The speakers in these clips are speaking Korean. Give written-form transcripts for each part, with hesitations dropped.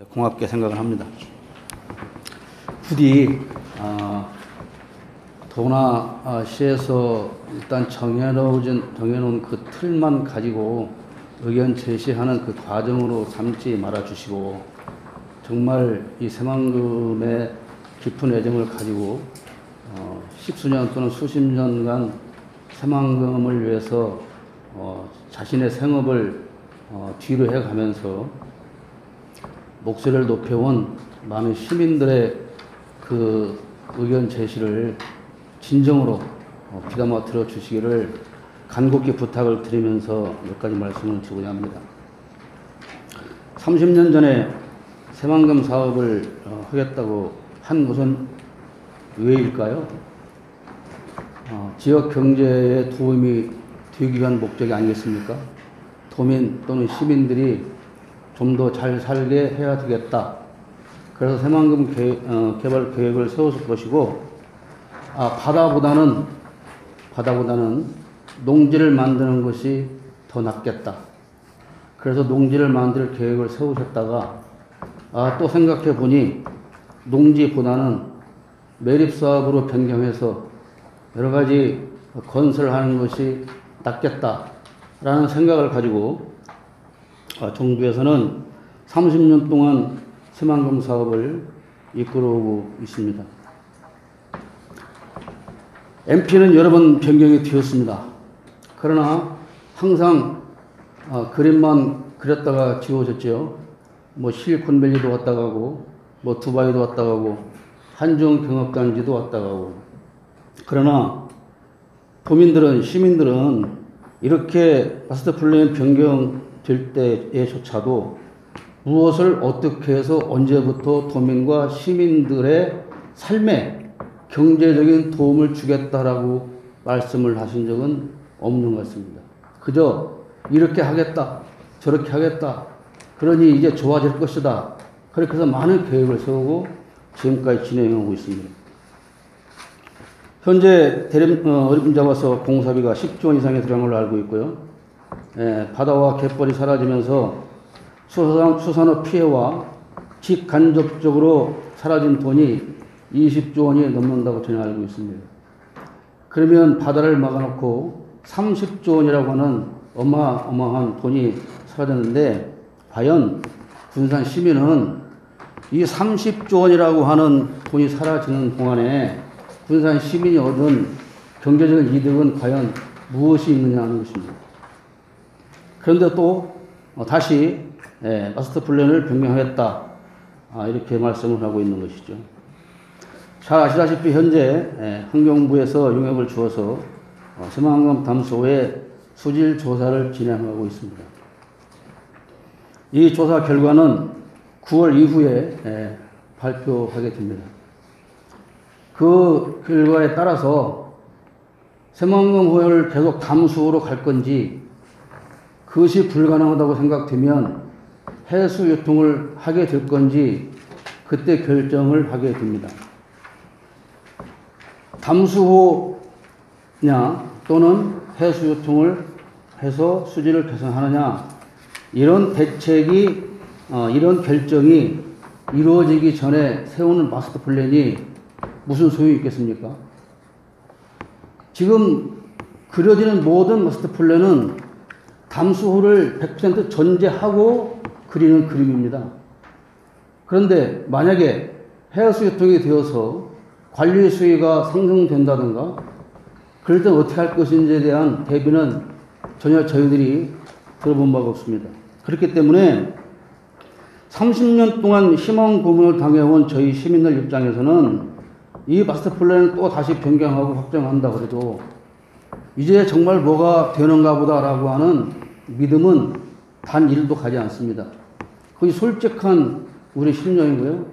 고맙게 생각을 합니다. 부디 도나시에서 일단 정해놓은 그 틀만 가지고 의견 제시하는 그 과정으로 삼지 말아주시고, 정말 이 새만금의 깊은 애정을 가지고 십수년 또는 수십 년간 새만금을 위해서 자신의 생업을 뒤로 해가면서 목소리를 높여온 많은 시민들의 그 의견 제시를 진정으로 귀담아 들어주시기를 간곡히 부탁을 드리면서 몇 가지 말씀을 드리고자 합니다. 30년 전에 새만금 사업을 하겠다고 한 것은 왜일까요? 지역 경제에 도움이 되기 위한 목적이 아니겠습니까? 도민 또는 시민들이 좀 더 잘 살게 해야 되겠다. 그래서 새만금 개발 계획을 세웠을 것이고, 바다보다는 농지를 만드는 것이 더 낫겠다. 그래서 농지를 만들 계획을 세우셨다가 또 생각해 보니 농지보다는 매립사업으로 변경해서 여러 가지 건설하는 것이 낫겠다라는 생각을 가지고 정부에서는 30년 동안 새만금 사업을 이끌어오고 있습니다. MP는 여러 번 변경이 되었습니다. 그러나 항상 그림만 그렸다가 지워졌죠. 실리콘밸리도 왔다 가고, 두바이도 왔다 가고, 한중 경업단지도 왔다 가고. 그러나 도민들은, 시민들은 이렇게 마스터 플랜 변경될 때에조차도 무엇을 어떻게 해서 언제부터 도민과 시민들의 삶에 경제적인 도움을 주겠다라고 말씀을 하신 적은 없는 것 같습니다. 그저 이렇게 하겠다, 저렇게 하겠다, 그러니 이제 좋아질 것이다, 그렇게 해서 많은 계획을 세우고 지금까지 진행하고 있습니다. 현재 어림 잡아서 공사비가 10조 원 이상이 들어간 걸로 알고 있고요. 바다와 갯벌이 사라지면서 수산업 피해와 직간접적으로 사라진 돈이 20조 원이 넘는다고 저는 알고 있습니다. 그러면 바다를 막아놓고 30조 원이라고 하는 어마어마한 돈이 사라졌는데, 과연 군산 시민은 이 30조 원이라고 하는 돈이 사라지는 동안에 군산 시민이 얻은 경제적인 이득은 과연 무엇이 있느냐 하는 것입니다. 그런데 또 다시 마스터 플랜을 변경하겠다, 이렇게 말씀을 하고 있는 것이죠. 잘 아시다시피 현재 환경부에서 용역을 주어서 새만금 담수호의 수질 조사를 진행하고 있습니다. 이 조사 결과는 9월 이후에 발표하게 됩니다. 그 결과에 따라서 새만금 호를 계속 담수호로 갈 건지, 그것이 불가능하다고 생각되면 해수 유통을 하게 될 건지 그때 결정을 하게 됩니다. 담수호냐 또는 해수 유통을 해서 수질을 개선하느냐, 이런 대책이 이런 결정이 이루어지기 전에 세우는 마스터 플랜이 무슨 소용이 있겠습니까? 지금 그려지는 모든 마스터 플랜은 담수호를 100% 전제하고 그리는 그림입니다. 그런데 만약에 해수 유통이 되어서 관리 수위가 상승된다든가, 그럴 때 어떻게 할 것인지에 대한 대비는 전혀 저희들이 들어본 바가 없습니다. 그렇기 때문에 30년 동안 희망 고문을 당해온 저희 시민들 입장에서는 이 마스터 플랜을 또 다시 변경하고 확정한다고 해도 이제 정말 뭐가 되는가 보다라고 하는 믿음은 단 1도 가지 않습니다. 거의 솔직한 우리 심령이고요.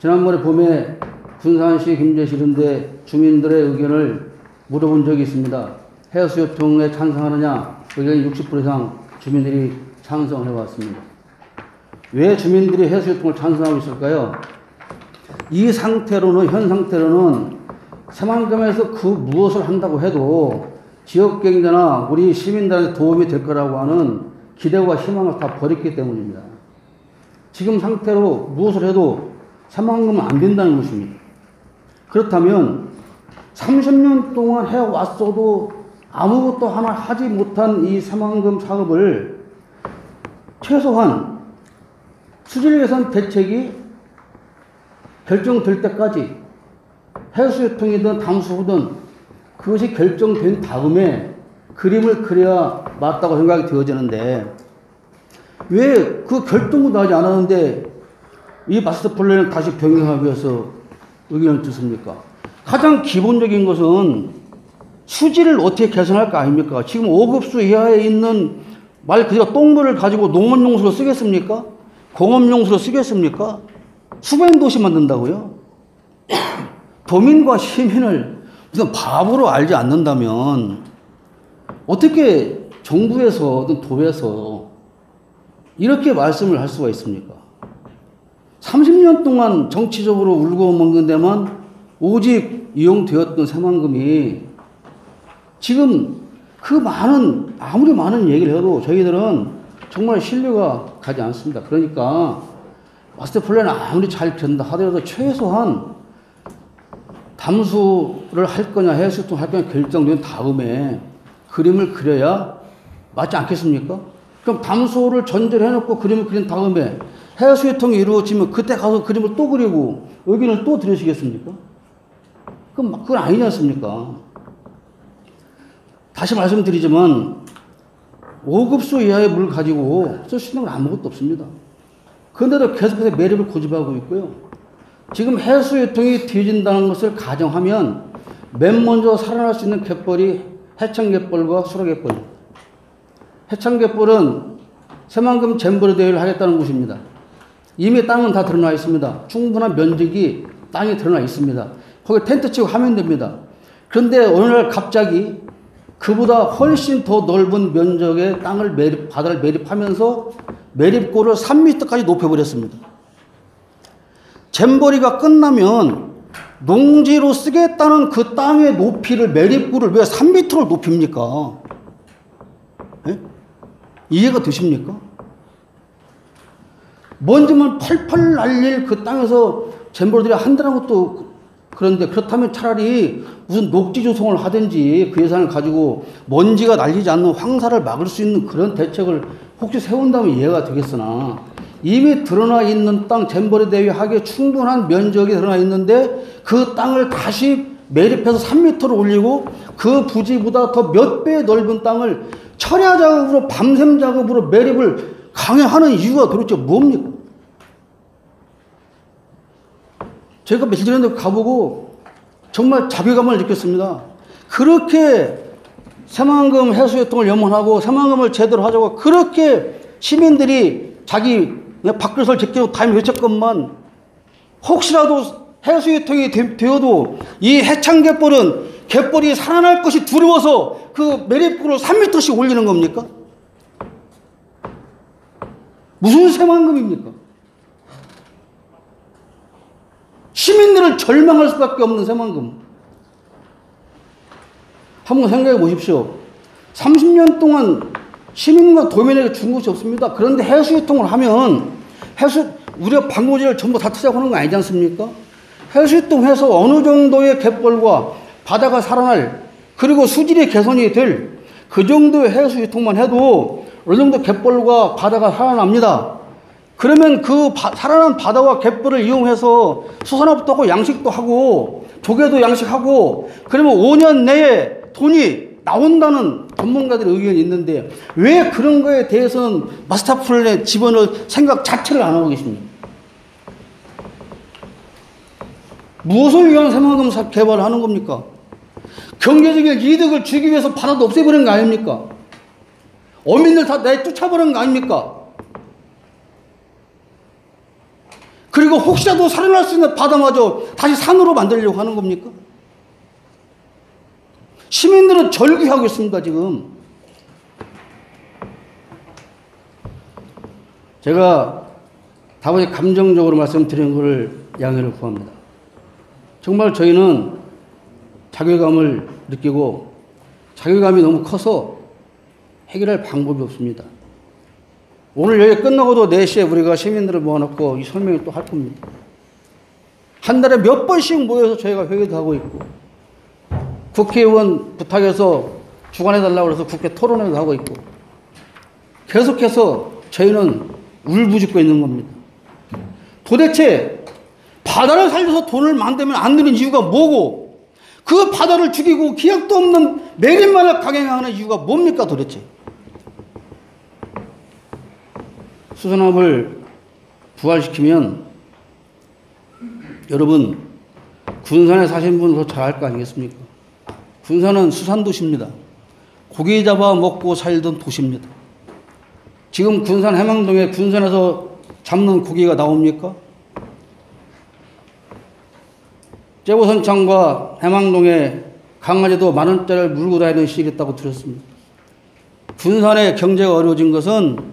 지난번에 봄에 군산시 김제시 이런데 주민들의 의견을 물어본 적이 있습니다. 해수유통에 찬성하느냐, 의견이 60% 이상 주민들이 찬성을 해왔습니다. 왜 주민들이 해수유통을 찬성하고 있을까요? 이 상태로는, 현 상태로는 새만금에서 그 무엇을 한다고 해도 지역 경제나 우리 시민들한테 도움이 될 거라고 하는 기대와 희망을 다 버렸기 때문입니다. 지금 상태로 무엇을 해도 새만금은 안 된다는 것입니다. 그렇다면 30년 동안 해왔어도 아무것도 하나 하지 못한 이 새만금 사업을 최소한 수질 개선 대책이 결정될 때까지 해수유통이든 담수호든 그것이 결정된 다음에 그림을 그려야 맞다고 생각이 되어지는데 왜 그 결정도 하지 않았는데 이 마스터 플랜을 다시 변경하기 위해서 의견을 듣습니까? 가장 기본적인 것은 수질을 어떻게 개선할 거 아닙니까? 지금 5급수 이하에 있는 말 그대로 똥물을 가지고 농업용수로 쓰겠습니까? 공업용수로 쓰겠습니까? 수변도시 만든다고요? 도민과 시민을 무슨 바보로 알지 않는다면 어떻게 정부에서든 도에서 이렇게 말씀을 할 수가 있습니까? 30년 동안 정치적으로 울고 먹는 데만 오직 이용되었던 새만금이 지금 그 많은 아무리 많은 얘기를 해도 저희들은 정말 신뢰가 가지 않습니다. 그러니까 마스터 플랜을 아무리 잘 그린다 하더라도 최소한 담수를 할 거냐 해수유통 할 거냐 결정된 다음에 그림을 그려야 맞지 않겠습니까? 그럼 담수를 전제를 해놓고 그림을 그린 다음에 해수유통이 이루어지면 그때 가서 그림을 또 그리고 의견을 또 들으시겠습니까? 그건 아니지 않습니까? 다시 말씀드리지만 5급수 이하의 물 가지고 쓸 수 있는 건 아무것도 없습니다. 그런데도 계속해서 매립을 고집하고 있고요. 지금 해수유통이 뒤진다는 것을 가정하면 맨 먼저 살아날 수 있는 갯벌이 해창갯벌과 수라갯벌입니다. 해창갯벌은 새만금 잼버리 대회를 하겠다는 곳입니다. 이미 땅은 다 드러나 있습니다. 충분한 면적이 땅이 드러나 있습니다. 거기 텐트 치고 하면 됩니다. 그런데 어느 날 갑자기 그보다 훨씬 더 넓은 면적의 땅을 바다를 매립하면서 매립고를 3m까지 높여버렸습니다. 잼버리가 끝나면 농지로 쓰겠다는 그 땅의 높이를 매립구를 왜 3m를 높입니까? 네? 이해가 되십니까? 먼지만 펄펄 날릴 그 땅에서 잼버리들이 한다는 것도 그런데 그렇다면 차라리 무슨 녹지 조성을 하든지 그 예산을 가지고 먼지가 날리지 않는 황사를 막을 수 있는 그런 대책을 혹시 세운다면 이해가 되겠으나 이미 드러나 있는 땅 잼버리 대회 하기에 충분한 면적이 드러나 있는데 그 땅을 다시 매립해서 3m를 올리고 그 부지보다 더 몇 배 넓은 땅을 철야 작업으로 밤샘 작업으로 매립을 강행하는 이유가 도대체 뭡니까? 제가 며칠 전에 가보고 정말 자괴감을 느꼈습니다. 그렇게 새만금 해수유통을 염원하고 새만금을 제대로 하자고 그렇게 시민들이 자기 밥그릇을 제끼고 다니며 외쳤건만 혹시라도 해수유통이 되어도 이 해창갯벌은 갯벌이 살아날 것이 두려워서 그 매립구를 3m씩 올리는 겁니까? 무슨 새만금입니까? 시민들을 절망할 수밖에 없는 새만금. 한번 생각해 보십시오. 30년 동안 시민과 도민에게 준 것이 없습니다. 그런데 해수유통을 하면 우리가 방부제를 전부 다 투자하고 하는 거 아니지 않습니까? 해수유통해서 어느 정도의 갯벌과 바다가 살아날 그리고 수질이 개선이 될 그 정도의 해수유통만 해도 어느 정도 갯벌과 바다가 살아납니다. 그러면 그 살아난 바다와 갯벌을 이용해서 수산업도 하고 양식도 하고 조개도 양식하고 그러면 5년 내에 돈이 나온다는 전문가들의 의견이 있는데 왜 그런 거에 대해서는 마스터 플랜에 집어넣을 생각 자체를 안 하고 계십니까? 무엇을 위한 새만금 개발을 하는 겁니까? 경제적인 이득을 주기 위해서 바다도 없애버리는 거 아닙니까? 어민들 다 내쫓아버리는 거 아닙니까? 그리고 혹시라도 살아날 수 있는 바다마저 다시 산으로 만들려고 하는 겁니까? 시민들은 절규하고 있습니다, 지금. 제가 다분히 감정적으로 말씀드리는 것을 양해를 구합니다. 정말 저희는 자괴감을 느끼고 자괴감이 너무 커서 해결할 방법이 없습니다. 오늘 여기 끝나고도 4시에 우리가 시민들을 모아놓고 이 설명을 또 할 겁니다. 한 달에 몇 번씩 모여서 저희가 회의도 하고 있고, 국회의원 부탁해서 주관해달라고 해서 국회 토론회도 하고 있고, 계속해서 저희는 울부짖고 있는 겁니다. 도대체 바다를 살려서 돈을 만들면 안 되는 이유가 뭐고, 그 바다를 죽이고 기약도 없는 매립만을 강행하는 이유가 뭡니까 도대체? 수산업을 부활시키면 여러분, 군산에 사신 분은 더 잘 알 거 아니겠습니까? 군산은 수산도시입니다. 고기 잡아 먹고 살던 도시입니다. 지금 군산 해망동에 군산에서 잡는 고기가 나옵니까? 제보선창과 해망동에 강아지도 10,000원짜리를 물고 다니는 시기가 있다고 들었습니다. 군산의 경제가 어려워진 것은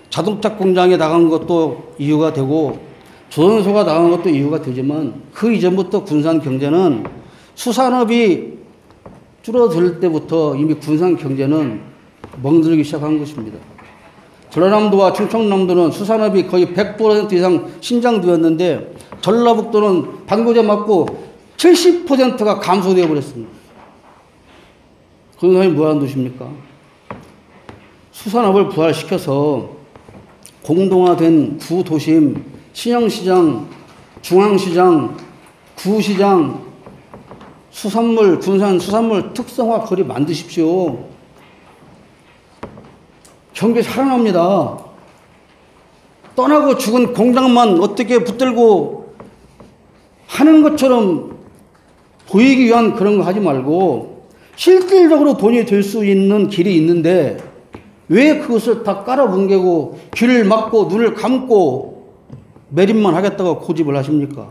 자동차 공장에 나간 것도 이유가 되고 조선소가 나간 것도 이유가 되지만 그 이전부터 군산 경제는 수산업이 줄어들 때부터 이미 군산 경제는 멍들기 시작한 것입니다. 전라남도와 충청남도는 수산업이 거의 100% 이상 신장되었는데 전라북도는 방부제 맞고 70%가 감소되어 버렸습니다. 군산이 뭐하는 도시입니까? 수산업을 부활시켜서 공동화된 구도심, 신영시장, 중앙시장, 구시장, 수산물, 군산 수산물 특성화 거리 만드십시오. 경제 살아납니다. 떠나고 죽은 공장만 어떻게 붙들고 하는 것처럼 보이기 위한 그런 거 하지 말고 실질적으로 돈이 될 수 있는 길이 있는데 왜 그것을 다 깔아뭉개고 귀를 막고 눈을 감고 매립만 하겠다고 고집을 하십니까?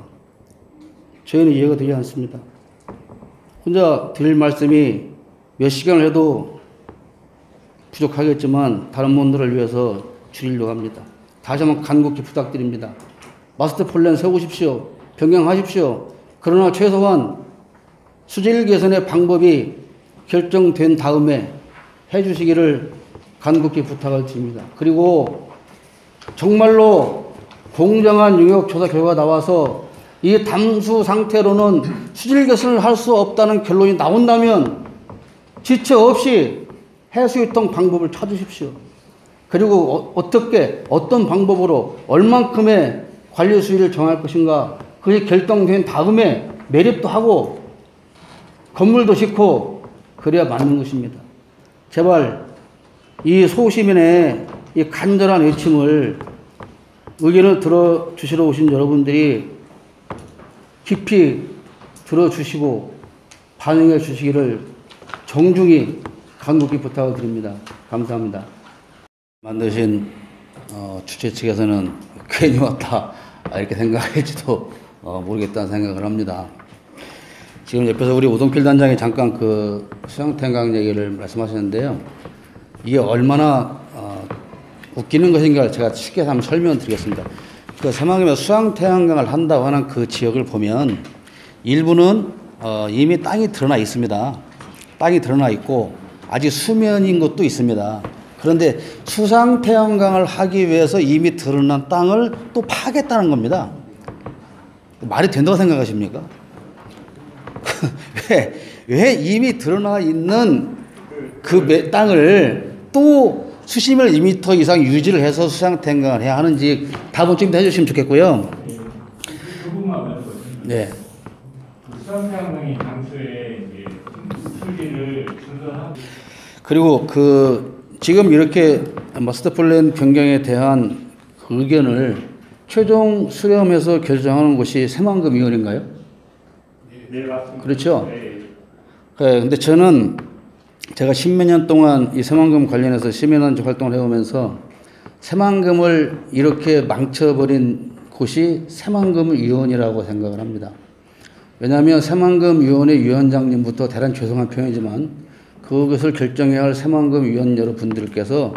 저희는 이해가 되지 않습니다. 혼자 드릴 말씀이 몇 시간을 해도 부족하겠지만 다른 분들을 위해서 줄이려고 합니다. 다시 한번 간곡히 부탁드립니다. 마스터 플랜 세우십시오. 변경하십시오. 그러나 최소한 수질 개선의 방법이 결정된 다음에 해 주시기를 간곡히 부탁을 드립니다. 그리고 정말로 공정한 용역조사 결과가 나와서 이 담수 상태로는 수질 개선을 할 수 없다는 결론이 나온다면 지체 없이 해수유통 방법을 찾으십시오. 그리고 어떻게 어떤 방법으로 얼만큼의 관리 수위를 정할 것인가 그게 결정된 다음에 매립도 하고 건물도 짓고 그래야 맞는 것입니다. 제발 이 소시민의 이 간절한 외침을 의견을 들어주시러 오신 여러분들이 깊이 들어주시고 반응해 주시기를 정중히 간곡히 부탁을 드립니다. 감사합니다. 만드신 주최 측에서는 괜히 왔다 이렇게 생각할지도 모르겠다는 생각을 합니다. 지금 옆에서 우리 오동필 단장이 잠깐 그 수양태양강 얘기를 말씀하셨는데요. 이게 얼마나 웃기는 것인가 제가 쉽게 한번 설명드리겠습니다. 그 새만금에 수양태양강을 한다고 하는 그 지역을 보면 일부는 이미 땅이 드러나 있습니다. 땅이 드러나 있고 아직 수면인 것도 있습니다. 그런데 수상태양강을 하기 위해서 이미 드러난 땅을 또 파겠다는 겁니다. 말이 된다고 생각하십니까? 왜 이미 드러나 있는 그 땅을 또 수십 미터 이상 유지를 해서 수상태양강을 해야 하는지 답은 좀 해주시면 좋겠고요. 네. 수상태양강이 당초에 수리를 준수하고 그리고 지금 이렇게 마스터 플랜 변경에 대한 의견을 최종 수렴해서 결정하는 것이 새만금 위원인가요? 네, 맞습니다. 그렇죠? 네. 근데 저는 제가 십몇 년 동안 이 새만금 관련해서 시민단체 활동을 해오면서 새만금을 이렇게 망쳐버린 곳이 새만금 위원이라고 생각을 합니다. 왜냐하면 새만금 위원회 위원장님부터 대단히 죄송한 표현이지만 그것을 결정해야 할 새만금 위원 여러분들께서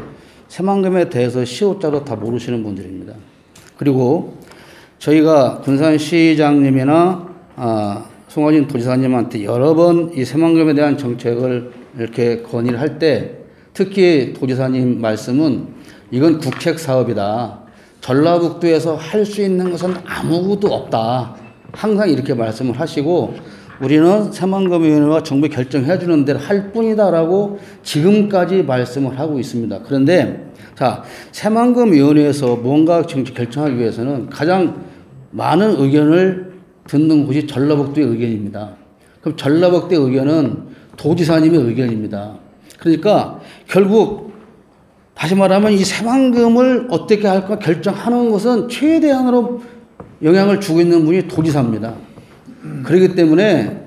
새만금에 대해서 시옷자로 다 모르시는 분들입니다. 그리고 저희가 군산시장님이나 송화진 도지사님한테 여러 번 이 새만금에 대한 정책을 이렇게 건의를 할 때 특히 도지사님 말씀은 이건 국책 사업이다. 전라북도에서 할 수 있는 것은 아무것도 없다. 항상 이렇게 말씀을 하시고 우리는 새만금위원회와 정부 결정해 주는 대로 할 뿐이다라고 지금까지 말씀을 하고 있습니다. 그런데 자, 새만금위원회에서 뭔가 정치 결정하기 위해서는 가장 많은 의견을 듣는 곳이 전라북도의 의견입니다. 그럼 전라북도의 의견은 도지사님의 의견입니다. 그러니까 결국 다시 말하면 이 새만금을 어떻게 할까 결정하는 것은 최대한으로 영향을 주고 있는 분이 도지사입니다. 그렇기 때문에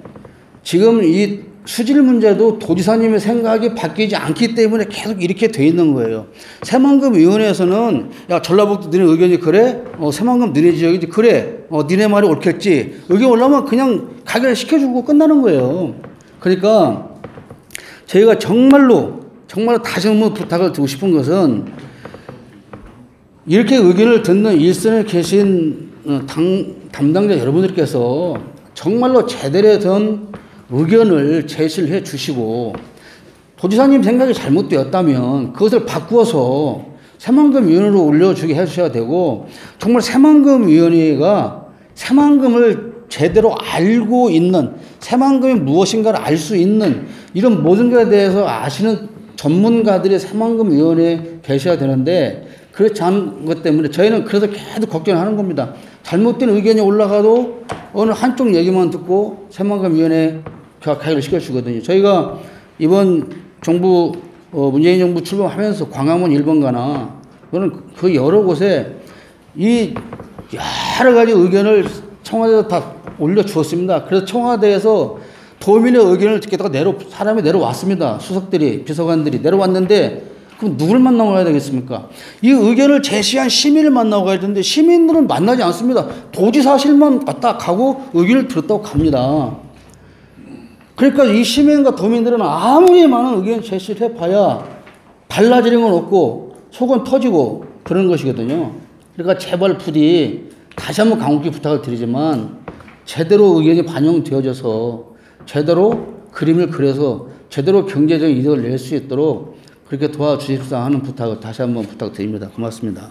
지금 이 수질 문제도 도지사님의 생각이 바뀌지 않기 때문에 계속 이렇게 돼 있는 거예요. 새만금위원회에서는 야 전라북도 너네 의견이 그래? 새만금 너네 지역이지 그래? 너네 말이 옳겠지? 의견 올라오면 그냥 가결 시켜주고 끝나는 거예요. 그러니까 저희가 정말로 다시 한번 부탁을 드리고 싶은 것은 이렇게 의견을 듣는 일선에 계신 담당자 여러분들께서 정말로 제대로 된 의견을 제시를 해 주시고 도지사님 생각이 잘못되었다면 그것을 바꾸어서 새만금위원회로 올려주게 해주셔야 되고 정말 새만금위원회가 새만금을 제대로 알고 있는 새만금이 무엇인가를 알 수 있는 이런 모든 것에 대해서 아시는 전문가들이 새만금위원회에 계셔야 되는데 그렇지 않은 것 때문에 저희는 그래서 계속 걱정하는 겁니다. 잘못된 의견이 올라가도 어느 한쪽 얘기만 듣고 새만금위원회 가결을 시켜주거든요. 저희가 이번 정부 문재인 정부 출범하면서 광화문 1번가나 저는 그 여러 곳에 이 여러 가지 의견을 청와대에 다 올려주었습니다. 그래서 청와대에서 도민의 의견을 듣겠다가 사람이 내려왔습니다. 수석들이, 비서관들이 내려왔는데 그럼 누굴 만나고 가야 되겠습니까? 이 의견을 제시한 시민을 만나고 가야 되는데 시민들은 만나지 않습니다. 도지사실만 왔다 가고 의견을 들었다고 갑니다. 그러니까 이 시민과 도민들은 아무리 많은 의견 제시를 해봐야 달라지는 건 없고 속은 터지고 그런 것이거든요. 그러니까 제발 부디 다시 한번 강력히 부탁을 드리지만 제대로 의견이 반영되어져서 제대로 그림을 그려서 제대로 경제적인 이득을 낼 수 있도록 그렇게 도와주십사 하는 부탁을 다시 한번 부탁드립니다. 고맙습니다.